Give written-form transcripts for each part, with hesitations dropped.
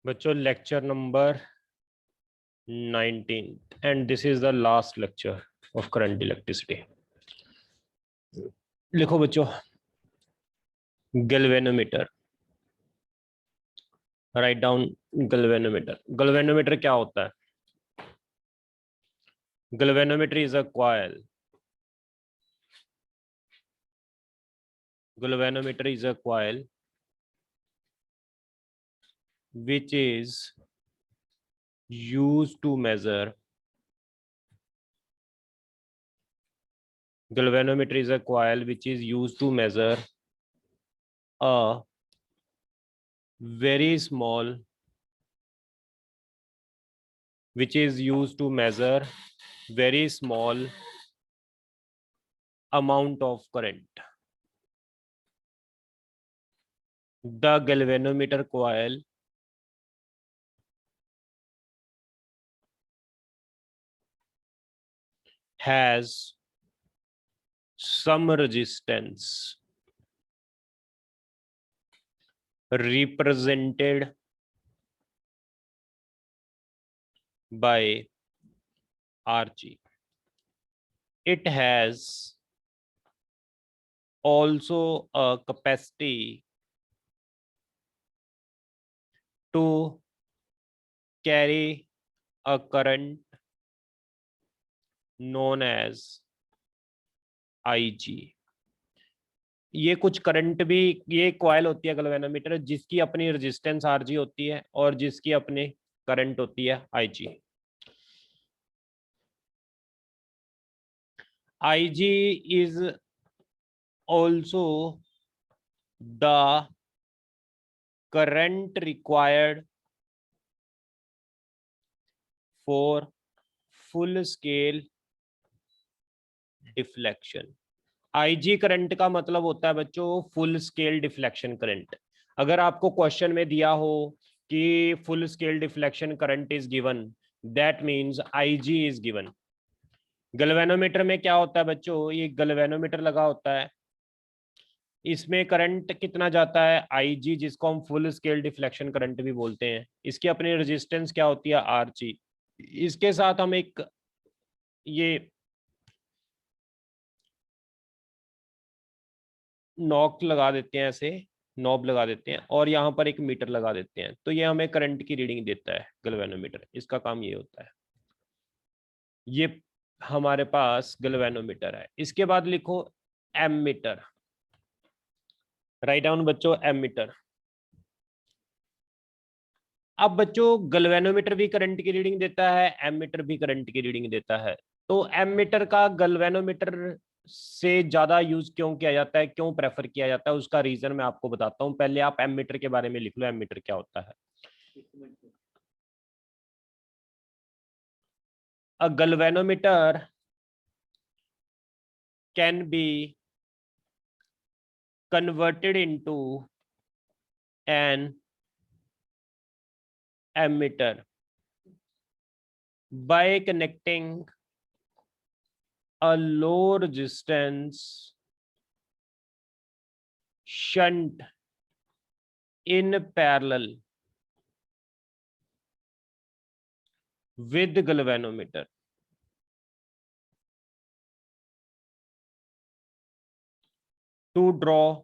बच्चों lecture number 19 and this is the last lecture of current electricity. लिखो बच्चों, galvanometer. Write down galvanometer. Galvanometer क्या होता है? Galvanometer is a coil. Galvanometer is a coil which is used to measure. Galvanometer is a coil which is used to measure a very small, which is used to measure very small amount of current. The galvanometer coil has some resistance represented by Rg. It has also a capacity to carry a current known as Ig. ये कुछ current भी, ये coil होती है galvanometer, जिसकी अपनी resistance Rg होती है और जिसकी अपनी करंट होती है Ig. Ig is also the current required for full scale deflection. IG current का मतलब होता है बच्चों फुल स्केल डिफ्लेक्शन करंट. अगर आपको क्वेश्चन में दिया हो कि full scale deflection current is given, that means IG is given. Galvanometer में क्या होता है बच्चों, ये गैल्वेनोमीटर लगा होता है, इसमें करंट कितना जाता है IG, जिसको हम फुल स्केल डिफ्लेक्शन करंट भी बोलते हैं. इसकी अपनी रेजिस्टेंस क्या होती है Rg. इसके साथ हम एक ये नॉक लगा देते हैं, ऐसे नॉब लगा देते हैं और यहाँ पर एक मीटर लगा देते हैं, तो ये हमें करंट की रीडिंग देता है गैल्वेनोमीटर. इसका काम ये होता है. ये हमारे पास गैल्वेनोमीटर है. इसके बाद लिखो एमीटर. राइट डाउन बच्चों एमीटर. अब बच्चों गैल्वेनोमीटर भी करंट की रीडिंग देता है, एमीटर भी करंट की रीडिंग देता है. तो एमीटर का गैल्वेनोमीटर से ज्यादा यूज क्यों किया जाता है, क्यों प्रेफर किया जाता है, उसका रीजन मैं आपको बताता हूं. पहले आप एमीटर के बारे में लिख लो, एमीटर क्या होता है. A galvanometer can be converted into an emitter by connecting a low resistance shunt in parallel with galvanometer. To draw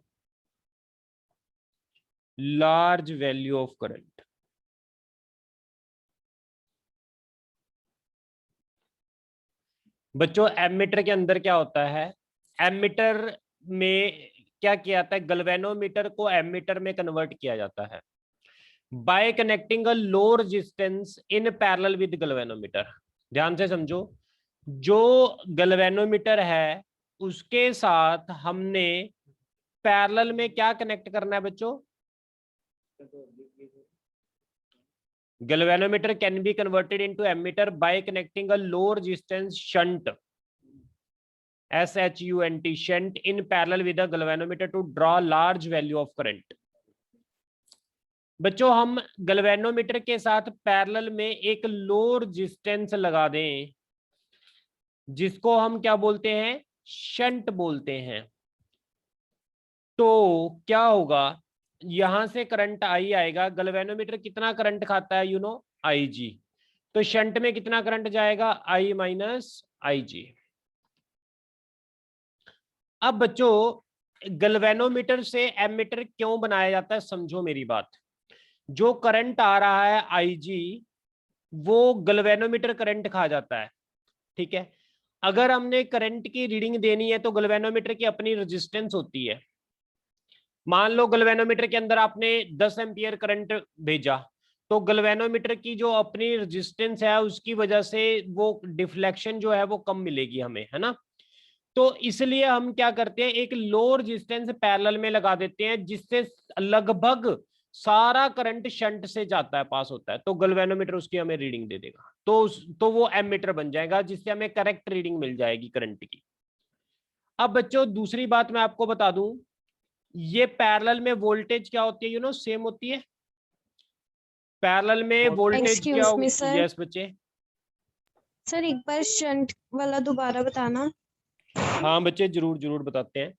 large value of current. बच्चों एमीटर के अंदर क्या होता है, एमीटर में क्या किया जाता है, गैल्वेनोमीटर को एमीटर में कन्वर्ट किया जाता है bye connecting a low resistance in parallel with galvanometer. ध्यान से समझो, जो गैल्वेनोमीटर है उसके साथ हमने पैरेलल में क्या कनेक्ट करना है बच्चों. Galvanometer can be converted into ammeter by connecting a low resistance shunt, SHUNT, shunt in parallel with a galvanometer to draw large value of current. बच्चों हम गैल्वेनोमीटर के साथ पैरेलल में एक लो रेजिस्टेंस लगा दें, जिसको हम क्या बोलते हैं, शंट बोलते हैं. तो क्या होगा, यहां से करंट आई आएगा, गैल्वेनोमीटर कितना करंट खाता है, यू नो आई जी, तो शंट में कितना करंट जाएगा, आई माइनस आई जी। अब बच्चों गैल्वेनोमीटर से एमीटर क्यों बनाया जाता है, समझो मेरी बात। जो करंट आ रहा है आई जी, वो गैल्वेनोमीटर करंट खा जाता है, ठीक है। अगर हमने करंट की रीडिंग देनी है तो गैल्वेनोमीटर की अपनी रेजिस्टेंस होती है। मान लो गैल्वेनोमीटर के अंदर आपने 10 एम्पियर करंट भेजा, तो गैल्वेनोमीटर की जो अपनी रेजिस्टेंस है उसकी वजह से वो डिफ्लेक्शन जो है वो कम मिलेगी हमें, है ना। तो इसलिए हम क्या करते हैं, एक लो रेजिस्टेंस पैरेलल में लगा देते हैं जिससे लगभग सारा करंट शंट से जाता है, पास होता है, तो गैल्वेनोमीटर उसकी हमें रीडिंग दे देगा। तो वो एमीटर बन जाएगा जिससे हमें करेक्ट रीडिंग मिल जाएगी करंट की। अब बच्चों दूसरी बात मैं आपको बता दूं, ये पैरेलल में वोल्टेज क्या होती है, यू नो सेम होती है। पैरेलल में वोल्टेज क्या एक्सक्यूज मी होगी, सर। यस बच्चे। सर एक बार शंट वाला दोबारा बताना। हाँ बच्चे, जरूर जरूर बताते हैं।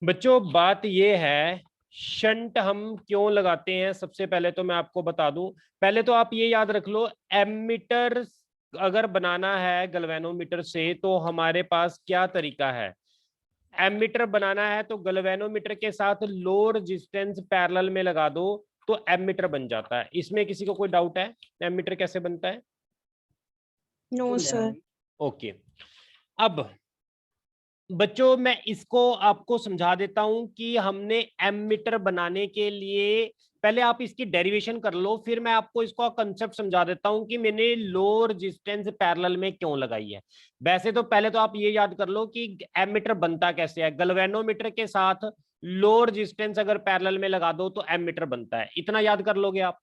बच्चों बात ये है, शंट हम क्यों लगाते हैं, सबसे पहले तो मैं आपको बता दूं। पहले तो आप ये याद रख लो, एमीटर अगर बनाना है गैल्वेनोमीटर से तो हमारे पास क्या तरीका है। एमीटर बनाना है तो गैल्वेनोमीटर के साथ लो रेजिस्टेंस पैरेलल में लगा दो तो एमीटर बन जाता है। इसमें किसी को कोई डाउट है एमीटर कैसे बनता है? No sir. ओके। अब बच्चों मैं इसको आपको समझा देता हूं कि हमने एमीटर बनाने के लिए, पहले आप इसकी डेरिवेशन कर लो, फिर मैं आपको इसका कंसेप्ट समझा देता हूं कि मैंने लो रेजिस्टेंस पैरेलल में क्यों लगाई है। वैसे तो पहले तो आप ये याद कर लो कि एमीटर बनता कैसे है। गैल्वेनोमीटर के साथ लो रेजिस्टेंस अगर पैरेलल में लगा दो तो एमीटर बनता है, इतना याद कर लोगे आप?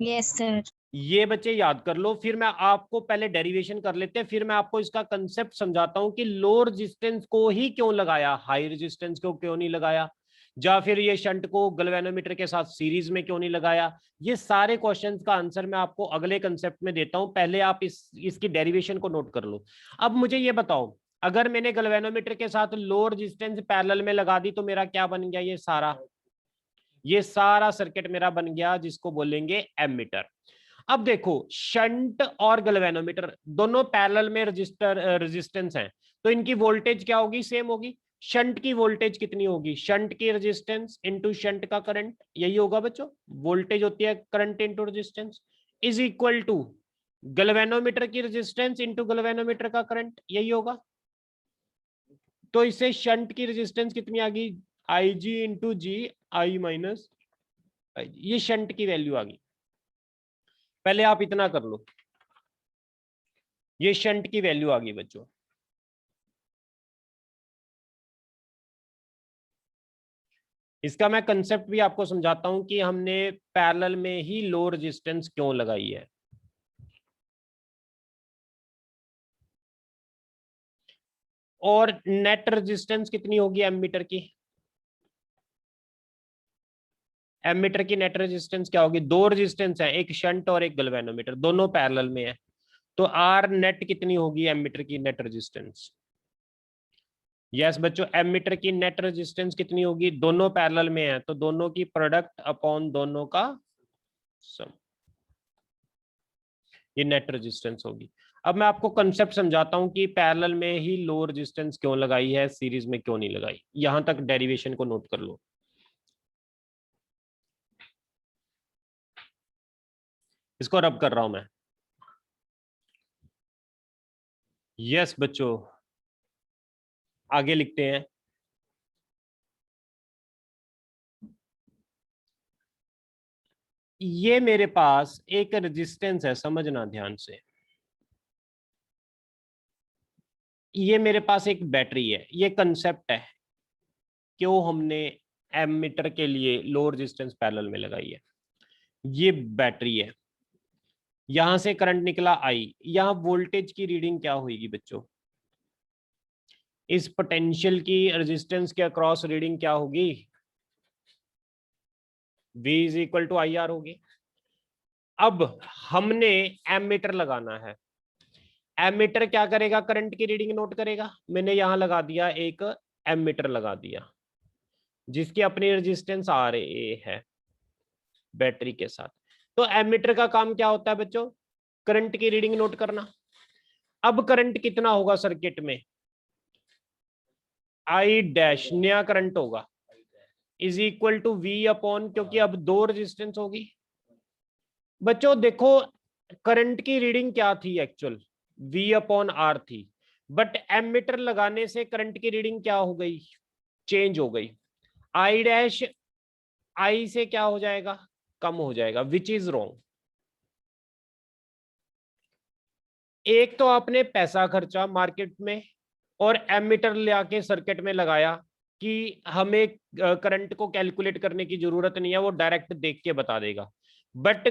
Yes sir. ये बच्चे याद कर लो, फिर मैं आपको पहले डेरिवेशन कर लेते हैं, फिर मैं आपको इसका कंसेप्ट समझाता हूं कि लो रेजिस्टेंस को ही क्यों लगाया, हाई रेजिस्टेंस को क्यों नहीं लगाया, या फिर ये शंट को गैल्वेनोमीटर के साथ सीरीज में क्यों नहीं लगाया। ये सारे क्वेश्चंस का आंसर मैं आपको अगले कंसेप्ट में देता हूं, पहले आप इसकी डेरिवेशन को नोट कर लो। अब मुझे ये बताओ, अगर मैंने गैल्वेनोमीटर के साथ लो रेजिस्टेंस पैरेलल में लगा दी तो मेरा क्या बन गया, ये सारा सर्किट मेरा बन गया जिसको बोलेंगे एमीटर। अब देखो शंट और गैल्वेनोमीटर दोनों पैरेलल में रेजिस्टेंस हैं, तो इनकी वोल्टेज क्या होगी, सेम होगी। शंट की वोल्टेज कितनी होगी, शंट की रेजिस्टेंस इनटू शंट का करंट, यही होगा बच्चों। वोल्टेज होती है current into resistance, is equal to galvanometer की रेजिस्टेंस इनटू गैल्वेनोमीटर का करंट, यही होगा। तो इससे शंट की रेजिस्टेंस कितनी आ गई, आई जी इंटू जी, आई माइनस आई, ये शंट की वैल्यू आ गई। पहले आप इतना कर लो, ये शंट की वैल्यू आ गई बच्चों। इसका मैं कंसेप्ट भी आपको समझाता हूं कि हमने पैरेलल में ही लो रेजिस्टेंस क्यों लगाई है। और नेट रेजिस्टेंस कितनी होगी एमीटर की, एमीटर की नेट रेजिस्टेंस क्या होगी, दो रेजिस्टेंस है, एक शंट और एक गैल्वेनोमीटर, दोनों पैरेलल में है, तो आर नेट कितनी होगी एमीटर की नेट रेजिस्टेंस। यस बच्चों, एमीटर की नेट रेजिस्टेंस कितनी होगी, दोनों पैरेलल में है तो दोनों की प्रोडक्ट अपॉन दोनों का सम, ये नेट रेजिस्टेंस होगी। अब मैं आपको कंसेप्ट समझाता हूं कि पैरेलल में ही लो रेजिस्टेंस क्यों लगाई है, सीरीज में क्यों नहीं लगाई। यहां तक डेरिवेशन को नोट कर लो। इसको रब कर रहा हूं मैं। यस बच्चों, आगे लिखते हैं। ये मेरे पास एक रेजिस्टेंस है, समझना ध्यान से। ये मेरे पास एक बैटरी है, ये कंसेप्ट है क्यों हमने एमीटर के लिए लो रेजिस्टेंस पैरेलल में लगाई है। ये बैटरी है, यहां से करंट निकला आई, यहां वोल्टेज की रीडिंग क्या होगी बच्चों, इस पोटेंशियल की रेजिस्टेंस के अक्रॉस रीडिंग क्या होगी, V is equal to I R होगी। अब हमने एमीटर लगाना है, एमीटर क्या करेगा, करंट की रीडिंग नोट करेगा। मैंने यहां लगा दिया एक एमीटर लगा दिया, जिसकी अपनी रेजिस्टेंस RA है बैटरी के साथ। तो एमीटर का काम क्या होता है बच्चों? करंट की रीडिंग नोट करना। अब करंट कितना होगा सर्किट में? I डैश नया करंट होगा is equal to V upon, क्योंकि अब दो रेजिस्टेंस होगी। बच्चों देखो करंट की रीडिंग क्या थी एक्चुअल? V अपॉन R थी, बट एमीटर लगाने से करंट की रीडिंग क्या हो गई? चेंज हो गई। I डैश I से क्या हो जाएगा? कम हो जाएगा, विच इज रॉन्ग। एक तो आपने पैसा खर्चा मार्केट में और एमीटर ले आके सर्किट में लगाया कि हमें करंट को कैलकुलेट करने की जरूरत नहीं है, वो डायरेक्ट देख के बता देगा। बट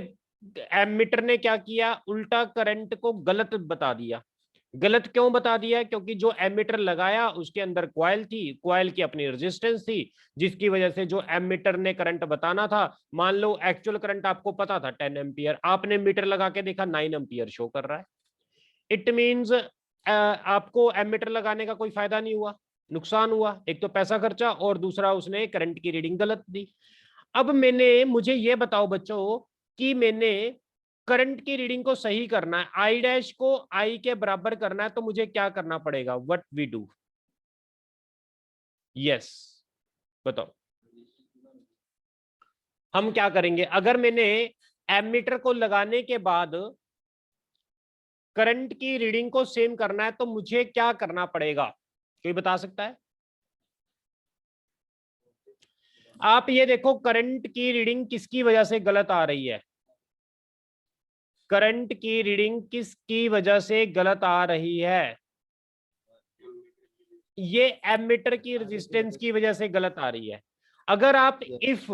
एमीटर ने क्या किया? उल्टा करंट को गलत बता दिया। गलत क्यों बता दिया? क्योंकि जो एमीटर लगाया उसके अंदर कॉइल थी, कॉइल की अपनी रेजिस्टेंस थी, जिसकी वजह से जो एमीटर ने करंट बताना था, मान लो एक्चुअल करंट आपको पता था 10 एम्पियर, आपने मीटर लगा के देखा 9 एम्पियर शो कर रहा है। इट मींस आपको एमीटर लगाने का कोई फायदा नहीं हुआ, नुकसान हुआ। एक तो पैसा खर्चा और दूसरा उसने करंट की रीडिंग गलत दी। अब मुझे ये बताओ बच्चों कि मैंने करंट की रीडिंग को सही करना है, आई डैश को आई के बराबर करना है, तो मुझे क्या करना पड़ेगा? What we do? यस बताओ, हम क्या करेंगे? अगर मैंने एमीटर को लगाने के बाद करंट की रीडिंग को सेम करना है तो मुझे क्या करना पड़ेगा? कोई बता सकता है? आप ये देखो करंट की रीडिंग किसकी वजह से गलत आ रही है? करंट की रीडिंग किसकी वजह से गलत आ रही है? ये एमीटर की रेजिस्टेंस की वजह से गलत आ रही है। अगर आप इफ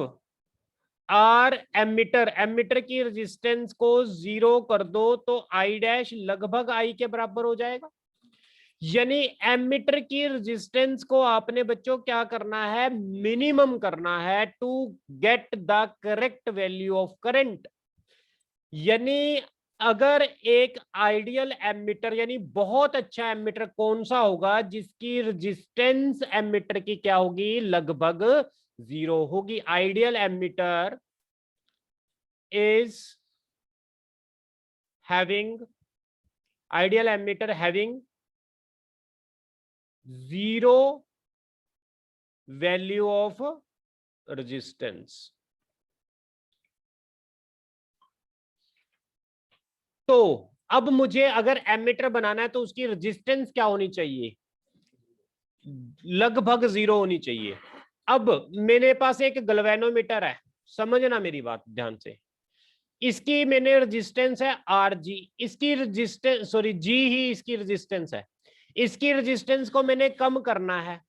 आर एमीटर की रेजिस्टेंस को 0 कर दो तो आई डैश लगभग आई के बराबर हो जाएगा। यानी एमीटर की रेजिस्टेंस को आपने बच्चों क्या करना है? मिनिमम करना है to get the correct value of current. यानी अगर एक आइडियल एमीटर यानी बहुत अच्छा एमीटर कौन सा होगा? जिसकी रेजिस्टेंस एमीटर की क्या होगी? लगभग 0 होगी। Ideal ammeter is having zero value of resistance। तो अब मुझे अगर एमीटर बनाना है तो उसकी रेजिस्टेंस क्या होनी चाहिए? लगभग 0 होनी चाहिए। अब मेरे पास एक गैल्वेनोमीटर है, समझना मेरी बात ध्यान से। इसकी मैंने रेजिस्टेंस है RG, इसकी रेजिस्टेंस सॉरी G ही इसकी रेजिस्टेंस है। इसकी रेजिस्टेंस को मैंने कम करना है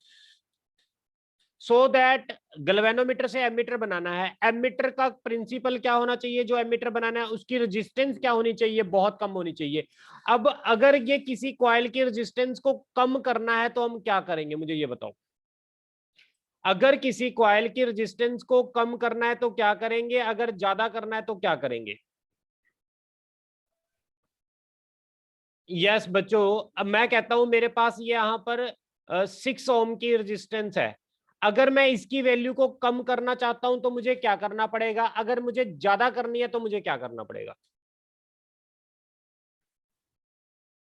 सो दैट गैल्वेनोमीटर से एमीटर बनाना है। एमीटर का प्रिंसिपल क्या होना चाहिए? जो एमीटर बनाना है उसकी रेजिस्टेंस क्या होनी चाहिए? बहुत कम होनी चाहिए। अब अगर ये किसी कॉइल की रेजिस्टेंस को कम करना है तो हम क्या करेंगे? मुझे ये बताओ। अगर किसी कॉइल की रेजिस्टेंस को कम करना है तो क्या करेंगे? अगर ज्यादा करना है तो क्या करेंगे? यस बच्चों, अब मैं कहता हूं मेरे पास ये यहां पर 6 ओम की रेजिस्टेंस है। अगर मैं इसकी वैल्यू को कम करना चाहता हूं तो मुझे क्या करना पड़ेगा? अगर मुझे ज्यादा करनी है तो मुझे क्या करना पड़ेगा?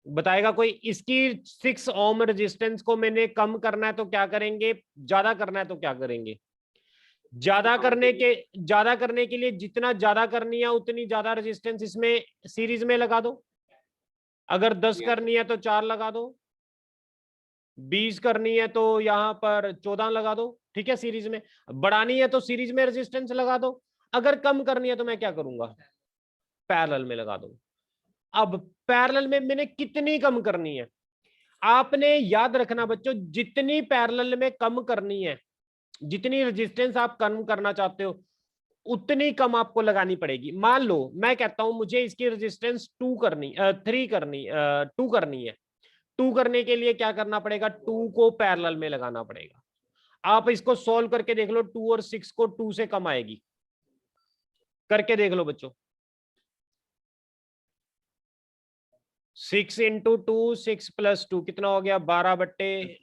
बताएगा कोई? इसकी 6 ओम रेजिस्टेंस को मैंने कम करना है तो क्या करेंगे? ज्यादा करना है तो क्या करेंगे? ज्यादा करने के लिए जितना ज्यादा करनी है उतनी ज्यादा रेजिस्टेंस इसमें सीरीज में लगा दो। अगर 10 करनी है तो 4 लगा दो, 20 करनी है तो यहां पर 14 लगा दो। ठीक है, सीरीज में बढ़ानी है तो सीरीज में रेजिस्टेंस लगा दो। अगर कम करनी है तो मैं क्या करूंगा? पैरेलल में लगा दो। अब पैरेलल में मैंने कितनी कम करनी है? आपने याद रखना बच्चों, जितनी पैरेलल में कम करनी है, जितनी रेजिस्टेंस आप कम करना चाहते हो उतनी कम आपको लगानी पड़ेगी। मान लो मैं कहता हूं मुझे इसकी रेजिस्टेंस 2 करनी है। 2 करने के लिए क्या करना पड़ेगा? 2 को पैरेलल में लगाना पड़ेगा। आप इसको सॉल्व करके देख लो, 2 और 6 को 2 से कम आएगी। करके देख लो बच्चों। 6 इंटू 2 6 प्लस 2 कितना हो गया? 12 बट्टे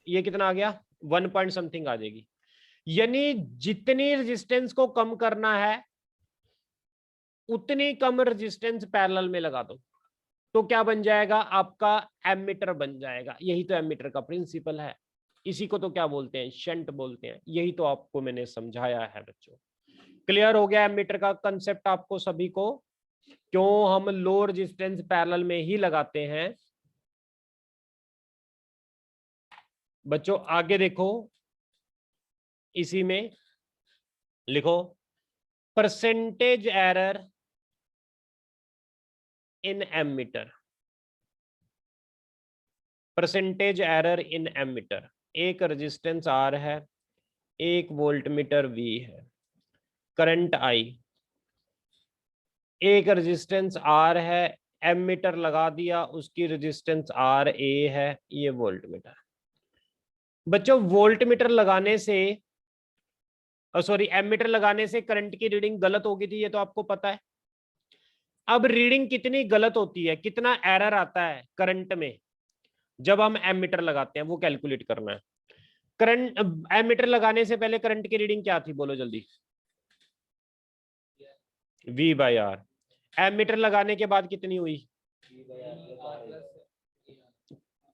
ये कितना आ गया? 1 पॉइंट समथिंग आ जाएगी। यानी जितनी रेजिस्टेंस को कम करना है उतनी कम रेजिस्टेंस पैरेलल में लगा दो, तो क्या बन जाएगा, आपका एमीटर बन जाएगा। यही तो एमीटर का प्रिंसिपल है, इसी को तो क्या बोलते हैं, शंट बोलते हैं। यही तो आपको मैंने समझाया है बच्चों। क्लियर हो गया एमीटर का कंसेप्ट आपको सभी को, क्यों हम लो रेजिस्टेंस पैरेलल में ही लगाते हैं। बच्चों आगे देखो, इसी में लिखो percentage error in ammeter. Percentage error in ammeter, एक रेजिस्टेंस आर है, एक वोल्टमीटर वी है, करंट आई, एक रेजिस्टेंस आर है, एमीटर लगा दिया, उसकी रेजिस्टेंस आर ए है, ये वोल्टमीटर। बच्चों वोल्टमीटर लगाने से, सॉरी एमीटर लगाने से करंट की रीडिंग गलत होगी थी, ये तो आपको पता है। अब रीडिंग कितनी गलत होती है, कितना एरर आता है करंट में जब हम एमीटर लगाते हैं, वो कैलकुलेट करना है। करंट एमीटर लगाने से पहले करंट की रीडिंग क्या थी, बोलो जल्दी। V by are. एमीटर लगाने के बाद कितनी हुई,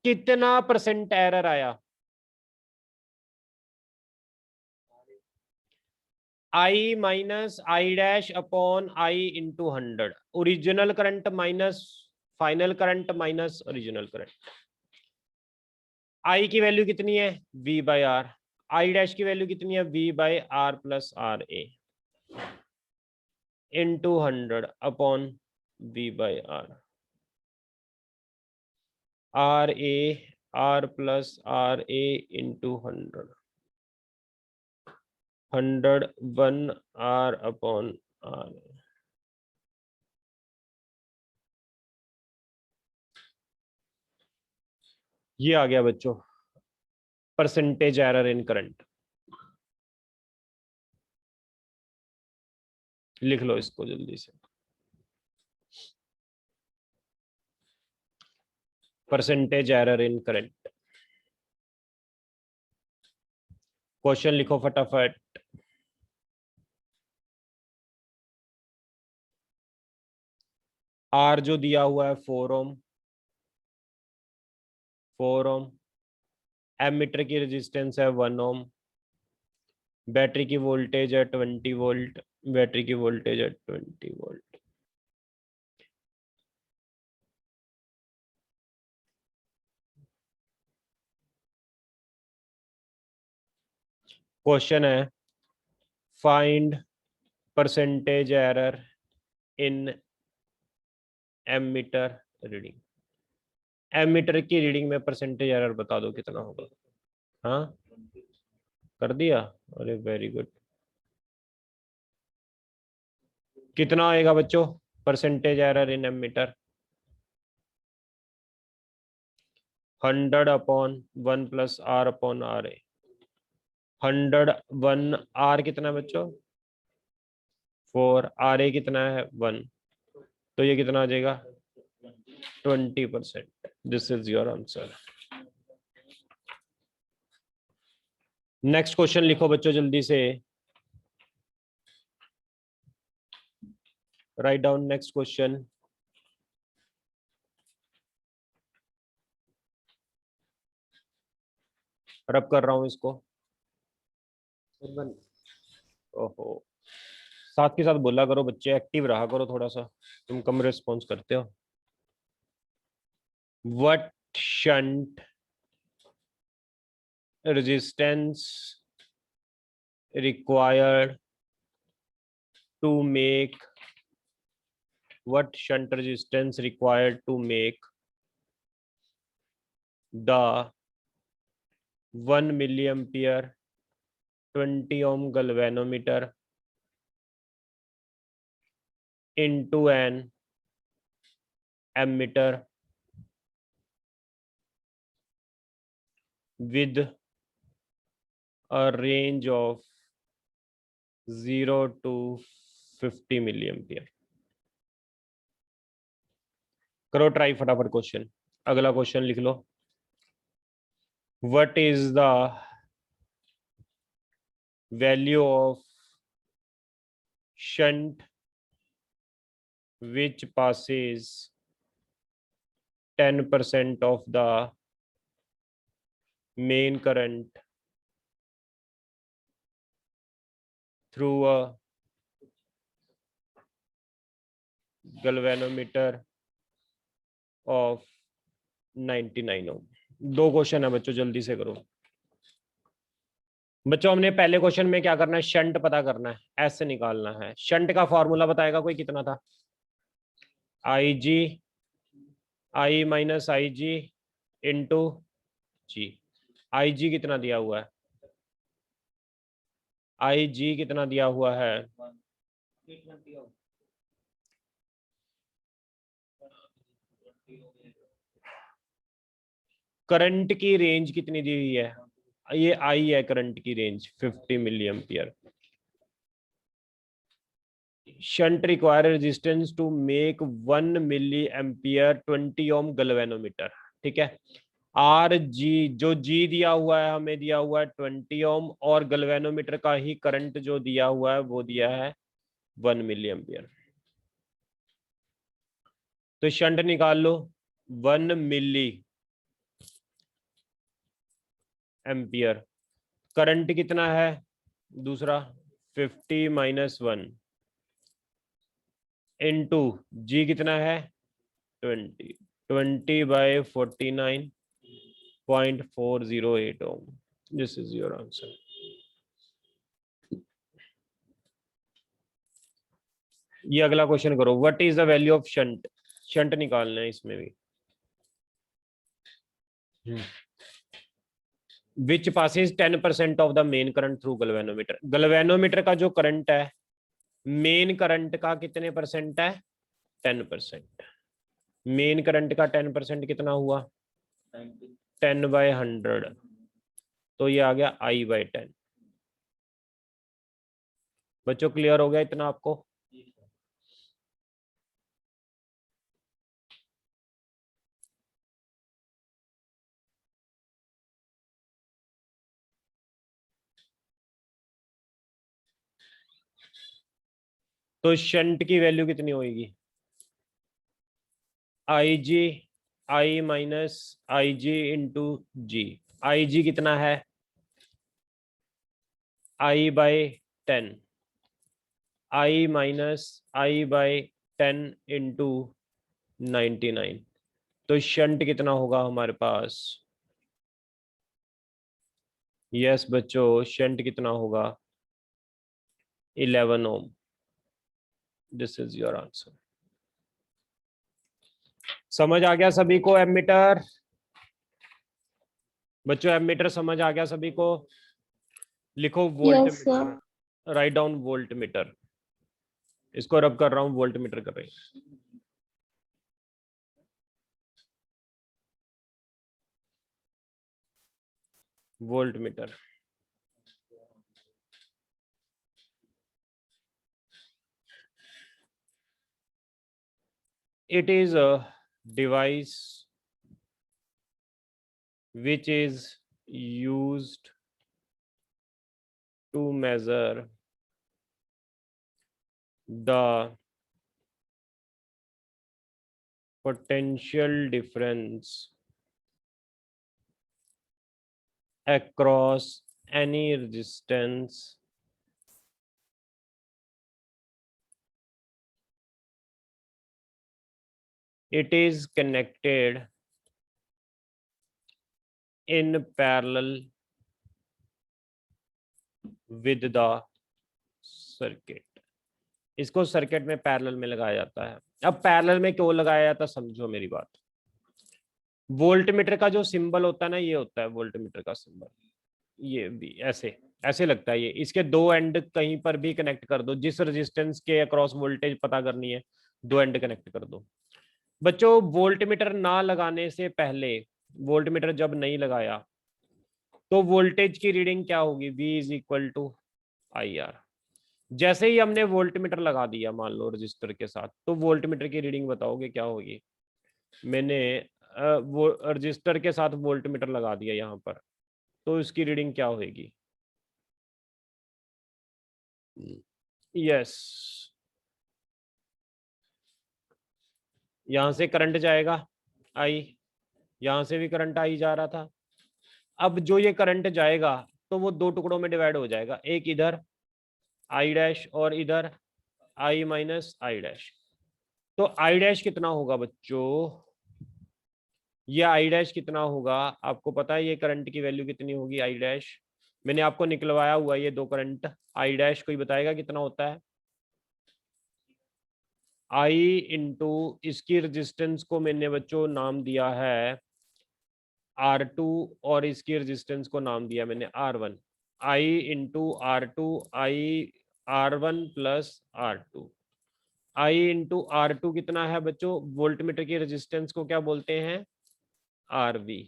कितना परसेंट एरर आया, I minus I dash upon I into 100। Original current minus final current minus original current. I की वैल्यू कितनी है, V by R. I dash की वैल्यू कितनी है, V by R plus R A into 100 upon V by R. R A R plus R A into 100, 101 R upon R. ये आ गया बच्चों परसेंटेज एरर इन करंट। लिख लो इसको जल्दी से, परसेंटेज एरर इन करंट। क्वेश्चन लिखो फटाफट। आर जो दिया हुआ है 4 ओम, 4 ओम। एमीटर की रेजिस्टेंस है 1 ओम। बैटरी की वोल्टेज है 20 वोल्ट। बैटरी की वोल्टेज है 20 वोल्ट। क्वेश्चन है find percentage error in ammeter reading. Ammeter की रीडिंग में परसेंटेज एरर बता दो कितना होगा। हाँ कर दिया, अरे वेरी गुड। कितना आएगा बच्चों percentage error in ammeter, 100 upon 1 plus R upon R A. 101 R कितना है बच्चों, 4, आर ए कितना है 1, तो ये कितना आ जाएगा 20%। This is your answer. Next question लिखो बच्चों जल्दी से, राइट डाउन नेक्स्ट क्वेश्चन। रब कर रहा हूं इसको। ओहो, साथ के साथ बोला करो बच्चे, एक्टिव रहा करो थोड़ा सा, तुम कम रिस्पॉन्स करते हो। What shunt resistance required to make, what shunt resistance required to make the 1 milliampere 20 ohm galvanometer into an ammeter with a range of 0 to 50 milliampere। करो ट्राई फटाफट क्वेश्चन। अगला क्वेश्चन लिख लो, what is the value of shunt which passes 10% of the main current through a galvanometer of 99 ओम। दो question है बच्चों, जल्दी से करो बच्चों। हमने पहले क्वेश्चन में क्या करना है, शंट पता करना है, एस निकालना है। शंट का फॉर्मूला बताएगा कोई, कितना था? आई जी, आई माइनस आई जी इंटू जी। आई जी कितना दिया हुआ है? आई जी कितना दिया हुआ है? करंट की रेंज कितनी दी हुई है? ये आई है करंट की range 50 milli ampere. Shunt require resistance to make 1 milli ampere 20 ohm galvanometer. ठीक है, आर जी, जो जी दिया हुआ है हमें दिया हुआ है 20 ओम, और गैल्वेनोमीटर का ही करंट जो दिया हुआ है वो दिया है 1 मिली एम्पियर। तो शंट निकाल लो, 1 मिली एम्पियर। करंट कितना है दूसरा? 50 माइनस 1 इंटू जी कितना है? 20। 20/49.408 ohm. This is your answer. ये अगला क्वेश्चन करो, what is the value of shunt. Shunt निकालना है इसमें भी। Which passes 10% of the main current through galvanometer. Galvanometer का जो करंट है मेन करंट का कितने परसेंट है? 10%। मेन करंट का 10% कितना हुआ? 10/100। तो ये आ गया I/10। बच्चों क्लियर हो गया इतना आपको? तो शंट की वैल्यू कितनी होगी? आई जी, आई माइनस आई जी इंटू जी। आई जी कितना है? I/10। आई माइनस I/10 इंटू 99। तो शंट कितना होगा हमारे पास? यस बच्चों, शंट कितना होगा? 11 ohm. This is your answer. समझ आ गया सभी को एमीटर? बच्चों एमीटर समझ आ गया सभी को? लिखो volt Yes, sir. Meter, write down volt meter. इसको रब कर रहा हूं, वोल्ट मीटर कर रही हूं। Volt meter it is a device which is used to measure the potential difference across any resistance it is connected in parallel with the circuit। इसको circuit में parallel में लगाया जाता है। अब पैरेलल में क्यों लगाया जाता है समझो मेरी बात। वोल्ट मीटर का जो सिंबल होता है ना, ये होता है वोल्ट मीटर का सिंबल। ये भी ऐसे ऐसे लगता है। ये इसके दो एंड कहीं पर भी कनेक्ट कर दो, जिस रेजिस्टेंस के अक्रॉस वोल्टेज पता करनी है दो एंड कनेक्ट कर दो। बच्चों वोल्ट मीटर ना लगाने से पहले, वोल्ट मीटर जब नहीं लगाया तो वोल्टेज की रीडिंग क्या होगी? V=IR। जैसे ही हमने वोल्ट मीटर लगा दिया मान लो रजिस्टर के साथ, तो वोल्ट मीटर की रीडिंग बताओगे क्या होगी? मैंने वो रजिस्टर के साथ वोल्ट मीटर लगा दिया यहाँ पर, तो इसकी रीडिंग क्या होगी? यस, यहां से करंट जाएगा आई, यहां से भी करंट आई जा रहा था। अब जो ये करंट जाएगा तो वो दो टुकड़ों में डिवाइड हो जाएगा, एक इधर आई डैश और इधर आई माइनस आई डैश। तो आई डैश कितना होगा बच्चों, ये आई डैश कितना होगा आपको पता है, ये करंट की वैल्यू कितनी होगी आई डैश, मैंने आपको निकलवाया हुआ ये दो करंट, आई डैश कोई बताएगा कितना होता है, आई इंटू इसकी रेजिस्टेंस को मैंने बच्चों नाम दिया है R2 और इसकी रेजिस्टेंस को नाम दिया मैंने R1, आई इंटू R2 आई R1 प्लस R2, आई इंटू R2 कितना है बच्चों, वोल्टमीटर की रेजिस्टेंस को क्या बोलते हैं RV,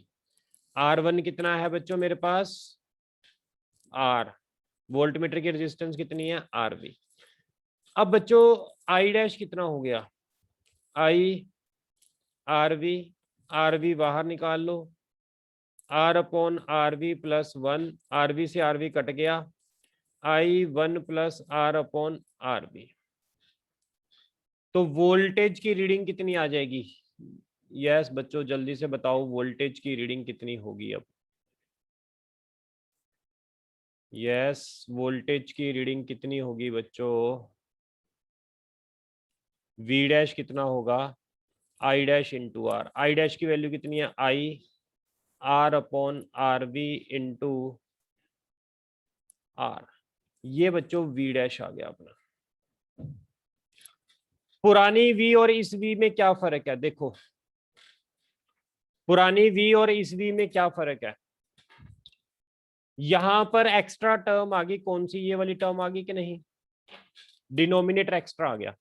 R1 कितना है बच्चों मेरे पास R, वोल्टमीटर की रेजिस्टेंस कितनी है RV। अब बच्चों आई डैश कितना हो गया, आई RV बाहर निकाल लो, R upon RV plus 1, RV से RV कट गया, I1 plus R upon RV। तो वोल्टेज की रीडिंग कितनी आ जाएगी, यस बच्चों जल्दी से बताओ वोल्टेज की रीडिंग कितनी होगी अब, यस वोल्टेज की रीडिंग कितनी होगी बच्चों, V डैश कितना होगा I dash into R, I dash की वैल्यू कितनी है I R upon RV into R, ये बच्चों V डैश आ गया अपना। पुरानी V और इस V में क्या फर्क है, देखो पुरानी V और इस V में क्या फर्क है, यहां पर एक्स्ट्रा टर्म आ गई, कौन सी ये वाली टर्म आ गई कि नहीं, डिनोमिनेटर एक्स्ट्रा आ गया,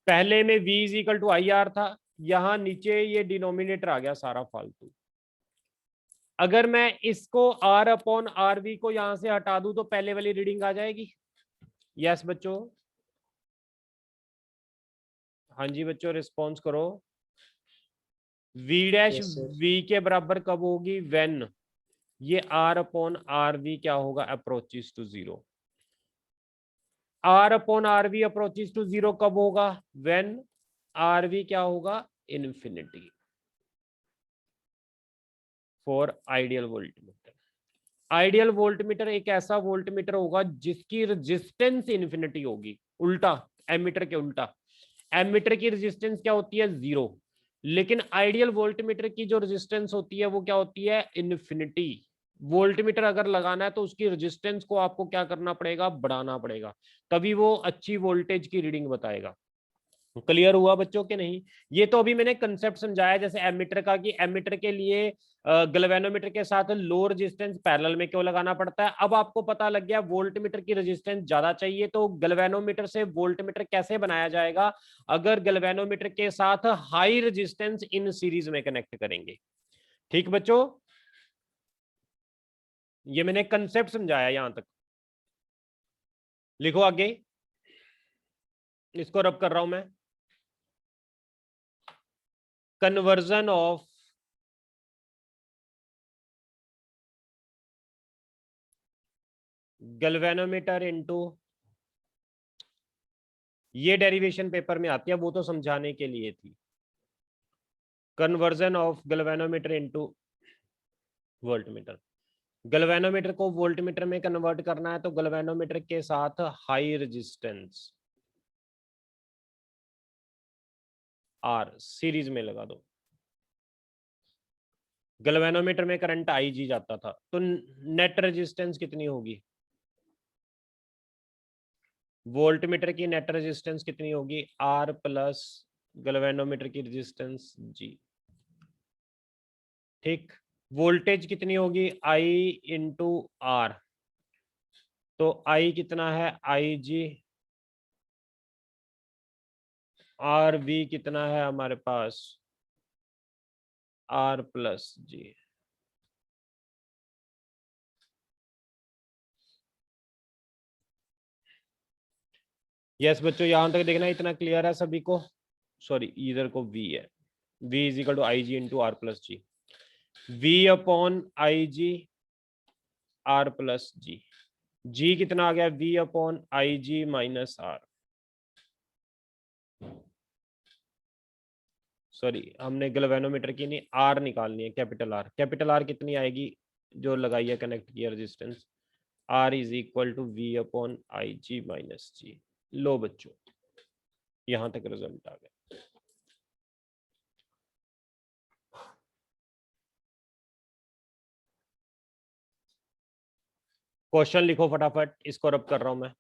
पहले में V is equal to I R था, यहां नीचे ये डिनोमिनेटर आ गया सारा फालतू। अगर मैं इसको R अपॉन RV को यहां से हटा दूं तो पहले वाली रीडिंग आ जाएगी, यस बच्चों, हाँ जी बच्चों रिस्पॉन्स करो, V डैश V के बराबर कब होगी, व्हेन ये R अपॉन RV क्या होगा approaches to zero, R upon RV approaches to zero कब होगा, व्हेन RV क्या होगा infinity, for ideal voltmeter. Ideal voltmeter एक ऐसा वोल्टमीटर होगा जिसकी रेजिस्टेंस इन्फिनिटी होगी, उल्टा एमीटर के उल्टा, एमीटर की रेजिस्टेंस क्या होती है जीरो, लेकिन आइडियल वोल्टमीटर की जो रेजिस्टेंस होती है वो क्या होती है इन्फिनिटी। वोल्टमीटर अगर लगाना है तो उसकी रेजिस्टेंस को आपको क्या करना पड़ेगा, बढ़ाना पड़ेगा, तभी वो अच्छी वोल्टेज की रीडिंग बताएगा। क्लियर हुआ बच्चों के नहीं, ये तो अभी मैंने कंसेप्ट समझाया जैसे एमीटर का, कि एमीटर के लिए गैल्वेनोमीटर के साथ लो रेजिस्टेंस पैरेलल में क्यों लगाना पड़ता है। अब आपको पता लग गया वोल्टमीटर की रेजिस्टेंस ज्यादा चाहिए तो गैल्वेनोमीटर से वोल्टमीटर कैसे बनाया जाएगा, अगर गैल्वेनोमीटर के साथ हाई रेजिस्टेंस इन सीरीज में कनेक्ट करेंगे। ठीक बच्चों, ये मैंने कंसेप्ट समझाया यहां तक, लिखो आगे, इसको रब कर रहा हूं मैं, कन्वर्जन ऑफ गैल्वेनोमीटर इनटू, ये डेरिवेशन पेपर में आती है, वो तो समझाने के लिए थी, conversion of galvanometer into voltmeter. Galvanometer को वोल्टमीटर में कन्वर्ट करना है तो गैल्वेनोमीटर के साथ हाई रेजिस्टेंस आर सीरीज में लगा दो, गैल्वेनोमीटर में करंट आई जी जाता था तो नेट रेजिस्टेंस कितनी होगी, वोल्टमीटर की नेट रेजिस्टेंस कितनी होगी आर प्लस गैल्वेनोमीटर की रेजिस्टेंस जी। ठीक, वोल्टेज कितनी होगी आई इंटू आर, तो आई कितना है आई जी, आर वी कितना है हमारे पास आर प्लस जी। यस बच्चों यहां तक देखना, इतना क्लियर है सभी को, सॉरी इधर को V है, V is equal to I G into R plus G, V upon I G R plus G. G कितना आ गया, V upon I G minus R. Sorry, हमने गैल्वेनोमीटर की नहीं, आर निकालनी है, कैपिटल आर। कैपिटल आर कितनी आएगी जो लगाई है, कनेक्ट किया resistance, R is equal to V upon I G minus G. लो बच्चों, यहां तक रिजल्ट आ गया। क्वेश्चन लिखो फटाफट, इसको रब कर रहा हूं मैं।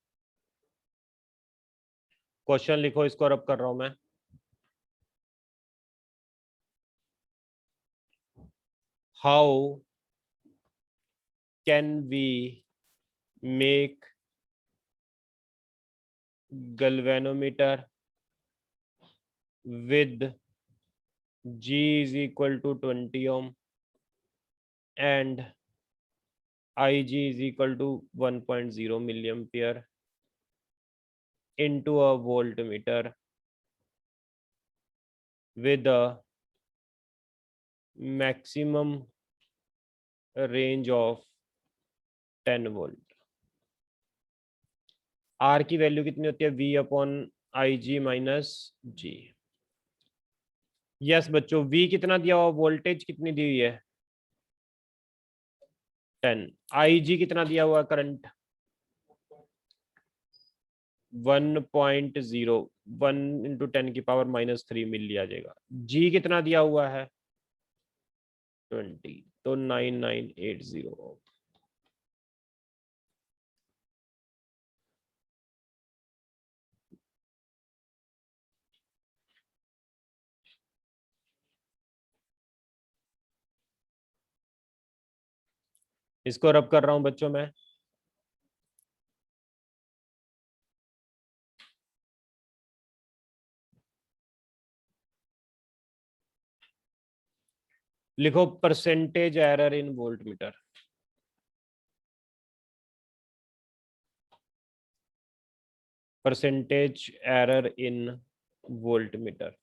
क्वेश्चन लिखो, इसको रब कर रहा हूं मैं। How can we make galvanometer with G is equal to 20 ohm and Ig is equal to 1.0 milliampere into a voltmeter with a maximum range of 10 volt। R की वैल्यू कितनी होती है, V upon I G minus G. Yes बच्चों, V कितना दिया हुआ, voltage कितनी दी हुई है 10, IG कितना दिया हुआ करंट 1.0, 1 इंटू 10 की पावर -3 मिली आ जाएगा। G कितना दिया हुआ है 20, तो 9980। इसको रब कर रहा हूं बच्चों मैं। लिखो परसेंटेज एरर इन वोल्टमीटर। परसेंटेज एरर इन वोल्टमीटर।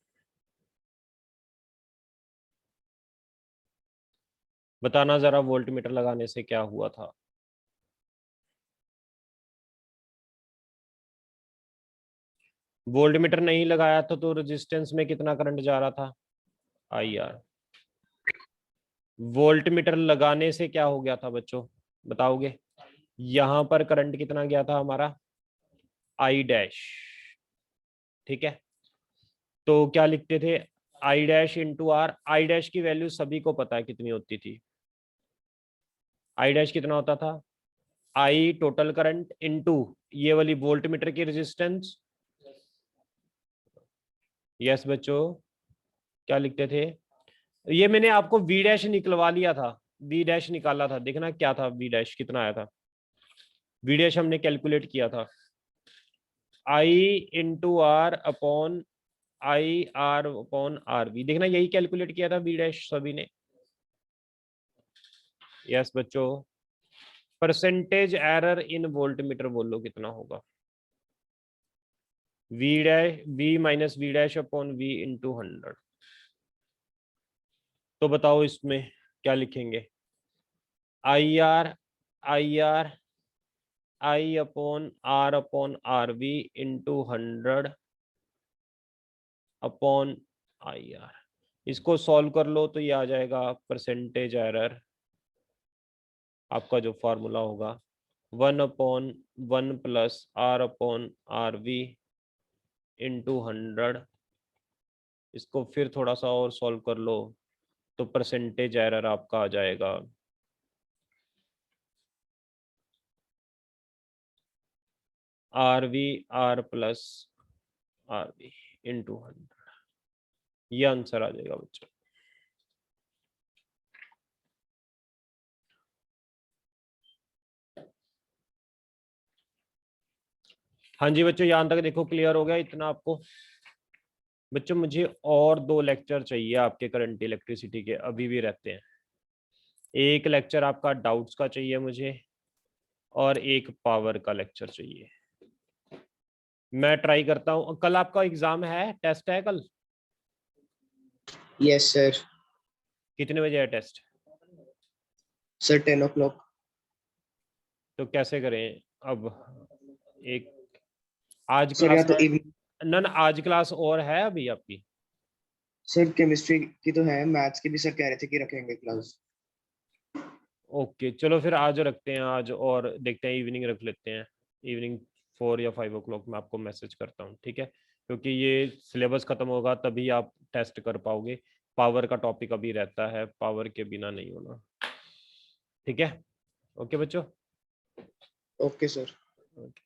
बताना जरा वोल्टमीटर लगाने से क्या हुआ था। वोल्टमीटर नहीं लगाया था तो रेजिस्टेंस में कितना करंट जा रहा था, आई आर। वोल्टमीटर लगाने से क्या हो गया था बच्चों, बताओगे। यहां पर करंट कितना गया था हमारा, आई डैश। ठीक है, तो क्या लिखते थे, I dash into R. I dash की वैल्यू सभी को पता है कितनी होती थी। आई डैश कितना होता था, आई टोटल करंट इंटू ये वाली वोल्टमीटर की रेजिस्टेंस। यस बच्चों, क्या लिखते थे, ये मैंने आपको वी डैश निकलवा लिया था, वी डैश निकाला था, देखना क्या था वी डैश कितना आया था। वी डैश हमने कैलकुलेट किया था, I into R upon I R upon R V. देखना यही कैलकुलेट किया था वी डैश सभी ने। यस बच्चों, परसेंटेज एरर इन वोल्टमीटर बोलो कितना होगा, V dash V minus V dash upon V into 100। तो बताओ इसमें क्या लिखेंगे, I R I upon R V into 100 upon I R. इसको सॉल्व कर लो तो ये आ जाएगा परसेंटेज एरर, आपका जो फॉर्मूला होगा 1/1 plus R upon R V into 100। इसको फिर थोड़ा सा और सॉल्व कर लो तो परसेंटेज एरर आपका आ जाएगा R plus R V into 100। ये आंसर आ जाएगा बच्चों। हाँ जी बच्चों, यहाँ तक देखो क्लियर हो गया इतना आपको। बच्चों मुझे और 2 लेक्चर चाहिए आपके करंट इलेक्ट्रिसिटी के, अभी भी रहते हैं। एक लेक्चर आपका डाउट्स का चाहिए मुझे और एक पावर का लेक्चर चाहिए। मैं ट्राई करता हूँ। कल आपका एग्जाम है, टेस्ट है कल? Yes sir. कितने बजे है टेस्ट? Sir 10 o'clock। तो कैसे करें, अब एक आज सर या क्लास तो इवनिंग ना आज क्लास और है अभी आपकी? सर केमिस्ट्री की तो है, मैथ्स की भी सर कह रहे थे कि रखेंगे क्लास। ओके चलो फिर आज रखते हैं, आज और देखते हैं, इवनिंग रख लेते हैं। इवनिंग 4 या 5 o'clock में आपको मैसेज करता हूँ, ठीक है? क्योंकि ये सिलेबस खत्म होगा तभी आप टेस्ट कर पाओगे। पावर का टॉपिक अभी रहता है, पावर के बिना नहीं होना, ठीक है? ओके बच्चों। Okay sir. ओके।